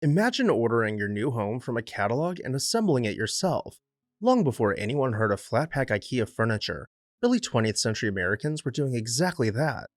Imagine ordering your new home from a catalog and assembling it yourself. Long before anyone heard of flat pack IKEA furniture, early 20th century Americans were doing exactly that.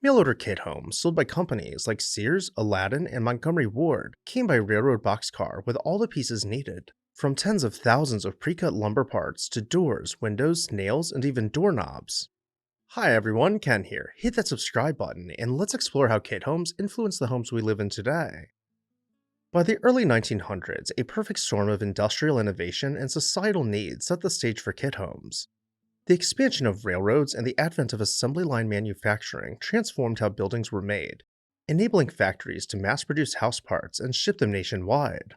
Mail order kit homes, sold by companies like Sears, Aladdin, and Montgomery Ward, came by railroad boxcar with all the pieces needed, from tens of thousands of pre-cut lumber parts to doors, windows, nails, and even doorknobs. Hi everyone, Ken here. Hit that subscribe button and let's explore how kit homes influence the homes we live in today. By the early 1900s, a perfect storm of industrial innovation and societal needs set the stage for kit homes. The expansion of railroads and the advent of assembly line manufacturing transformed how buildings were made, enabling factories to mass produce house parts and ship them nationwide.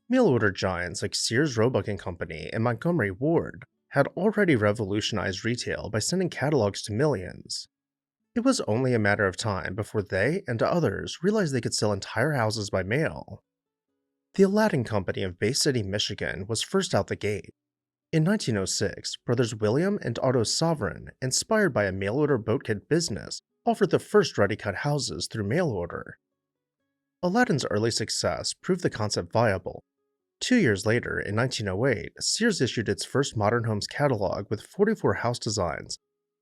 Mail order giants like Sears Roebuck and Company and Montgomery Ward had already revolutionized retail by sending catalogs to millions. It was only a matter of time before they and others realized they could sell entire houses by mail. The Aladdin Company of Bay City, Michigan was first out the gate. In 1906, brothers William and Otto Sovereign, inspired by a mail order boat kit business, offered the first Readi-Cut houses through mail order. Aladdin's early success proved the concept viable. 2 years later, in 1908, Sears issued its first Modern Homes catalog with 44 house designs,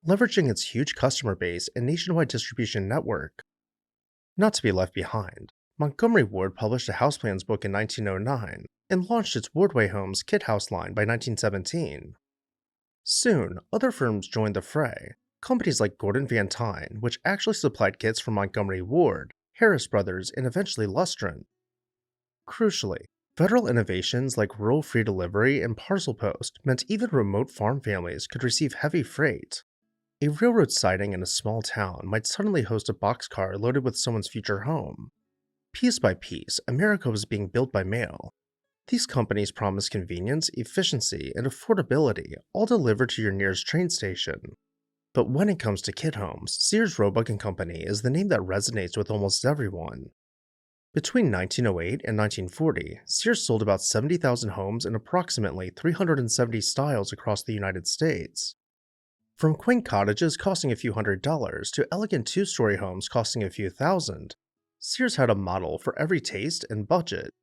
leveraging its huge customer base and nationwide distribution network. Not to be left behind, Montgomery Ward published a house plans book in 1909 and launched its Wardway Homes Kit House line by 1917. Soon, other firms joined the fray, companies like Gordon-Van Tine, which actually supplied kits from Montgomery Ward, Harris Brothers, and eventually Lustron. Crucially, federal innovations like rural free delivery and parcel post meant even remote farm families could receive heavy freight. A railroad siding in a small town might suddenly host a boxcar loaded with someone's future home. Piece by piece, America was being built by mail. These companies promised convenience, efficiency, and affordability, all delivered to your nearest train station. But when it comes to kit homes, Sears Roebuck and Company is the name that resonates with almost everyone. Between 1908 and 1940, Sears sold about 70,000 homes in approximately 370 styles across the United States. From quaint cottages costing a few $100s to elegant two-story homes costing a few thousand, Sears had a model for every taste and budget.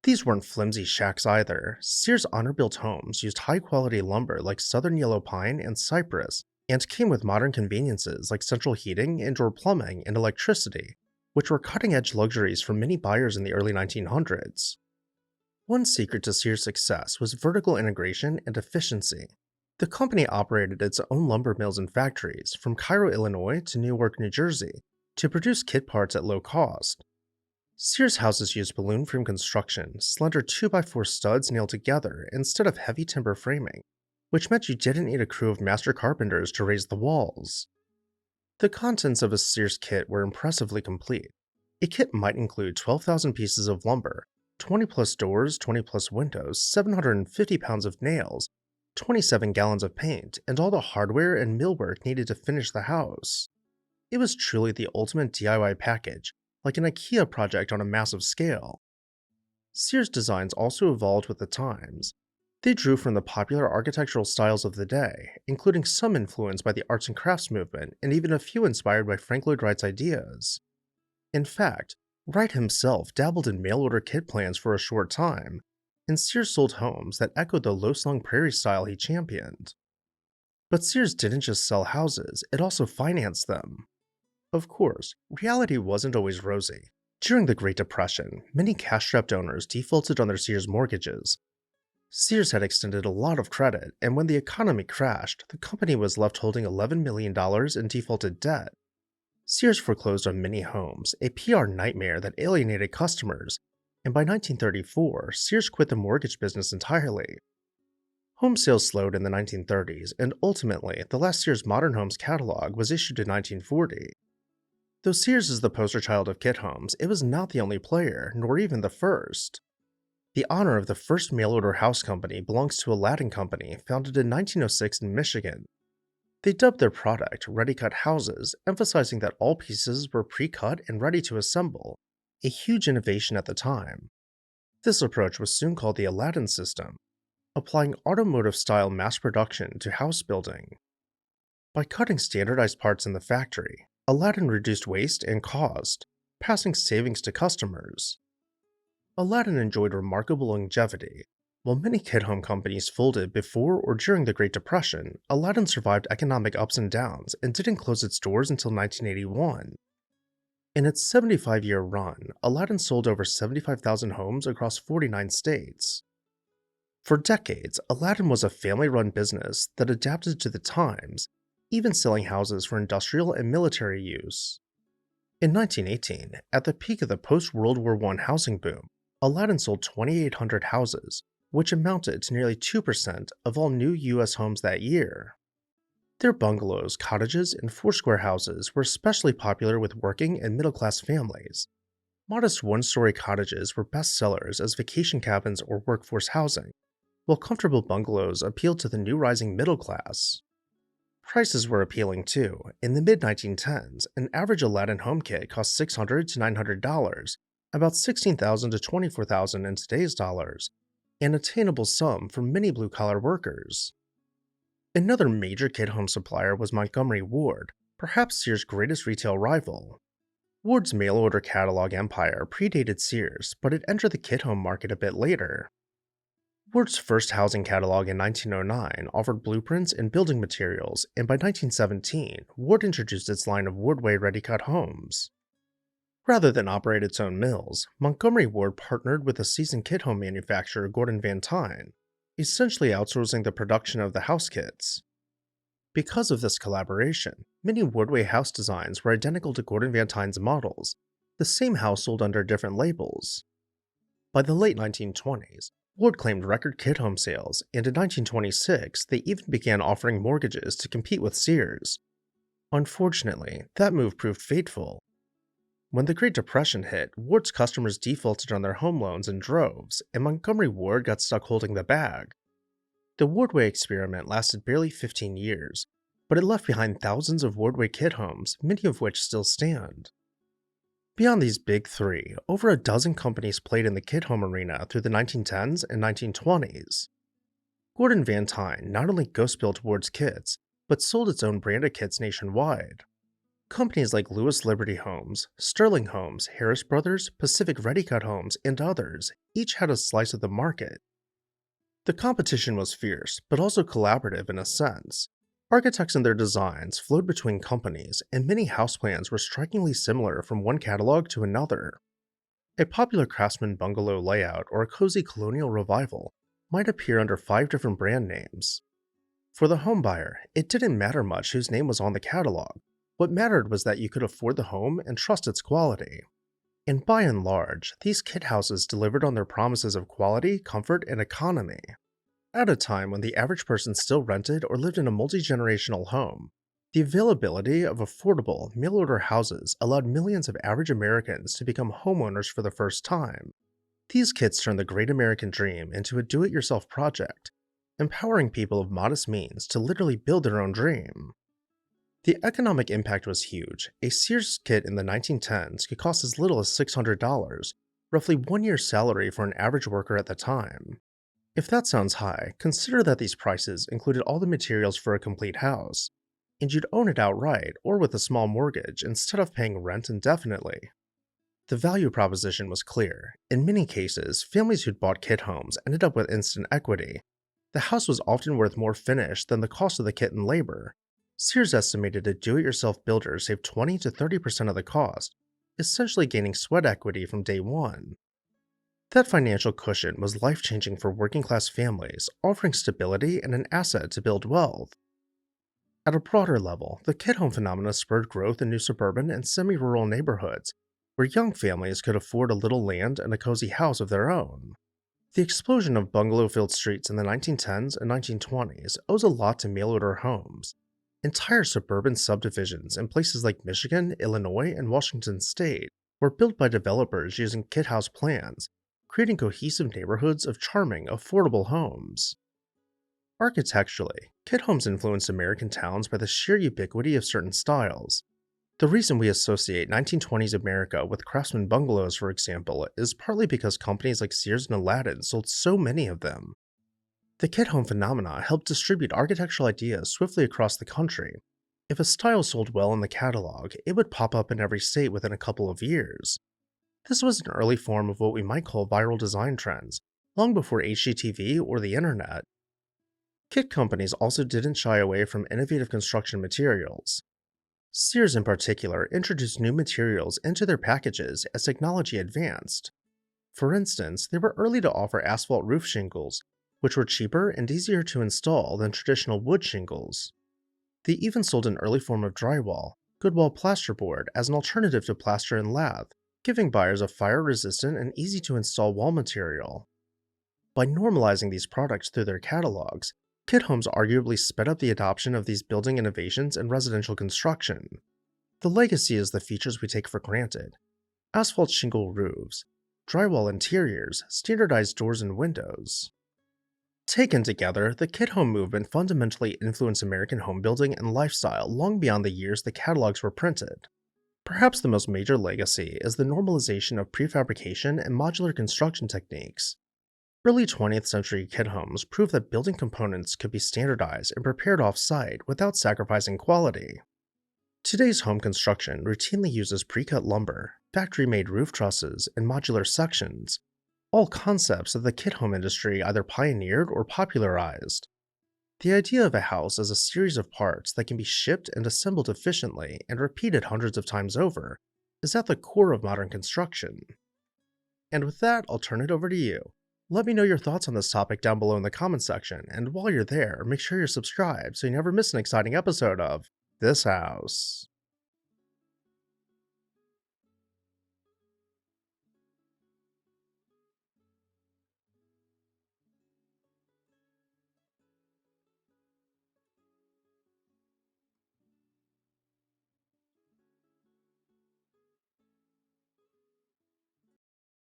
These weren't flimsy shacks either. Sears honor-built homes used high-quality lumber like southern yellow pine and cypress, and came with modern conveniences like central heating, indoor plumbing, and electricity, which were cutting-edge luxuries for many buyers in the early 1900s. One secret to Sears' success was vertical integration and efficiency. The company operated its own lumber mills and factories, from Cairo, Illinois to Newark, New Jersey, to produce kit parts at low cost. Sears houses used balloon frame construction, slender 2x4 studs nailed together instead of heavy timber framing, which meant you didn't need a crew of master carpenters to raise the walls. The contents of a Sears kit were impressively complete. A kit might include 12,000 pieces of lumber, 20 plus doors, 20 plus windows, 750 pounds of nails, 27 gallons of paint, and all the hardware and millwork needed to finish the house. It was truly the ultimate DIY package, like an IKEA project on a massive scale. Sears designs also evolved with the times. They drew from the popular architectural styles of the day, including some influenced by the arts and crafts movement and even a few inspired by Frank Lloyd Wright's ideas. In fact, Wright himself dabbled in mail-order kit plans for a short time, and Sears sold homes that echoed the low-slung prairie style he championed. But Sears didn't just sell houses, it also financed them. Of course, reality wasn't always rosy. During the Great Depression, many cash-strapped owners defaulted on their Sears mortgages. Sears had extended a lot of credit, and when the economy crashed, the company was left holding $11 million in defaulted debt. Sears foreclosed on many homes, a PR nightmare that alienated customers, and by 1934, Sears quit the mortgage business entirely. Home sales slowed in the 1930s, and ultimately, the last Sears Modern Homes catalog was issued in 1940. Though Sears is the poster child of kit homes, it was not the only player, nor even the first. The honor of the first mail-order house company belongs to Aladdin Company, founded in 1906 in Michigan. They dubbed their product Readi-Cut houses, emphasizing that all pieces were pre-cut and ready to assemble, a huge innovation at the time. This approach was soon called the Aladdin system, applying automotive-style mass production to house building. By cutting standardized parts in the factory, Aladdin reduced waste and cost, passing savings to customers. Aladdin enjoyed remarkable longevity. While many kit home companies folded before or during the Great Depression, Aladdin survived economic ups and downs and didn't close its doors until 1981. In its 75-year run, Aladdin sold over 75,000 homes across 49 states. For decades, Aladdin was a family run business that adapted to the times, even selling houses for industrial and military use. In 1918, at the peak of the post World War I housing boom, Aladdin sold 2,800 houses, which amounted to nearly 2% of all new U.S. homes that year. Their bungalows, cottages, and four-square houses were especially popular with working and middle-class families. Modest one-story cottages were best sellers as vacation cabins or workforce housing, while comfortable bungalows appealed to the new rising middle class. Prices were appealing too. In the mid-1910s, an average Aladdin home kit cost $600 to $900, about $16,000 to $24,000 in today's dollars, an attainable sum for many blue-collar workers. Another major kit home supplier was Montgomery Ward, perhaps Sears' greatest retail rival. Ward's mail-order catalog empire predated Sears, but it entered the kit home market a bit later. Ward's first housing catalog in 1909 offered blueprints and building materials, and by 1917, Ward introduced its line of Wardway Readi-Cut homes. Rather than operate its own mills, Montgomery Ward partnered with a seasoned kit home manufacturer Gordon-Van Tine, essentially outsourcing the production of the house kits. Because of this collaboration, many Wardway house designs were identical to Gordon-Van Tine's models, the same house sold under different labels. By the late 1920s, Ward claimed record kit home sales, and in 1926 they even began offering mortgages to compete with Sears. Unfortunately, that move proved fateful. When the Great Depression hit, Ward's customers defaulted on their home loans in droves, and Montgomery Ward got stuck holding the bag. The Wardway experiment lasted barely 15 years, but it left behind thousands of Wardway kit homes, many of which still stand. Beyond these big three, over a dozen companies played in the kit home arena through the 1910s and 1920s. Gordon-Van Tine not only ghost-built Ward's kits, but sold its own brand of kits nationwide. Companies like Lewis Liberty Homes, Sterling Homes, Harris Brothers, Pacific Readi-Cut Homes, and others each had a slice of the market. The competition was fierce, but also collaborative in a sense. Architects and their designs flowed between companies, and many house plans were strikingly similar from one catalog to another. A popular craftsman bungalow layout or a cozy colonial revival might appear under 5 different brand names. For the homebuyer, it didn't matter much whose name was on the catalog. What mattered was that you could afford the home and trust its quality. And by and large, these kit houses delivered on their promises of quality, comfort, and economy. At a time when the average person still rented or lived in a multi-generational home, the availability of affordable, mail-order houses allowed millions of average Americans to become homeowners for the first time. These kits turned the great American dream into a do-it-yourself project, empowering people of modest means to literally build their own dream. The economic impact was huge. A Sears kit in the 1910s could cost as little as $600, roughly 1 year's salary for an average worker at the time. If that sounds high, consider that these prices included all the materials for a complete house, and you'd own it outright or with a small mortgage instead of paying rent indefinitely. The value proposition was clear. In many cases, families who'd bought kit homes ended up with instant equity. The house was often worth more finish than the cost of the kit and labor. Sears estimated a do-it-yourself builder saved 20 to 30% of the cost, essentially gaining sweat equity from day one. That financial cushion was life-changing for working-class families, offering stability and an asset to build wealth. At a broader level, the kit home phenomena spurred growth in new suburban and semi-rural neighborhoods, where young families could afford a little land and a cozy house of their own. The explosion of bungalow-filled streets in the 1910s and 1920s owes a lot to mail-order homes. Entire suburban subdivisions in places like Michigan, Illinois, and Washington state were built by developers using kit house plans, creating cohesive neighborhoods of charming, affordable homes. Architecturally, kit homes influenced American towns by the sheer ubiquity of certain styles. The reason we associate 1920s America with craftsman bungalows, for example, is partly because companies like Sears and Aladdin sold so many of them. The kit home phenomena helped distribute architectural ideas swiftly across the country. If a style sold well in the catalog, it would pop up in every state within a couple of years. This was an early form of what we might call viral design trends, long before HGTV or the internet. Kit companies also didn't shy away from innovative construction materials. Sears, in particular, introduced new materials into their packages as technology advanced. For instance, they were early to offer asphalt roof shingles, which were cheaper and easier to install than traditional wood shingles. They even sold an early form of drywall, Goodwall plasterboard, as an alternative to plaster and lath, giving buyers a fire-resistant and easy-to-install wall material. By normalizing these products through their catalogs, Kit Homes arguably sped up the adoption of these building innovations in residential construction. The legacy is the features we take for granted: asphalt shingle roofs, drywall interiors, standardized doors and windows. Taken together, the kit home movement fundamentally influenced American home building and lifestyle long beyond the years the catalogs were printed. Perhaps the most major legacy is the normalization of prefabrication and modular construction techniques. Early 20th century kit homes proved that building components could be standardized and prepared off-site without sacrificing quality. Today's home construction routinely uses pre-cut lumber, factory-made roof trusses, and modular sections, all concepts that the kit home industry either pioneered or popularized. The idea of a house as a series of parts that can be shipped and assembled efficiently and repeated hundreds of times over is at the core of modern construction. And with that, I'll turn it over to you. Let me know your thoughts on this topic down below in the comments section, and while you're there, make sure you're subscribed so you never miss an exciting episode of This House.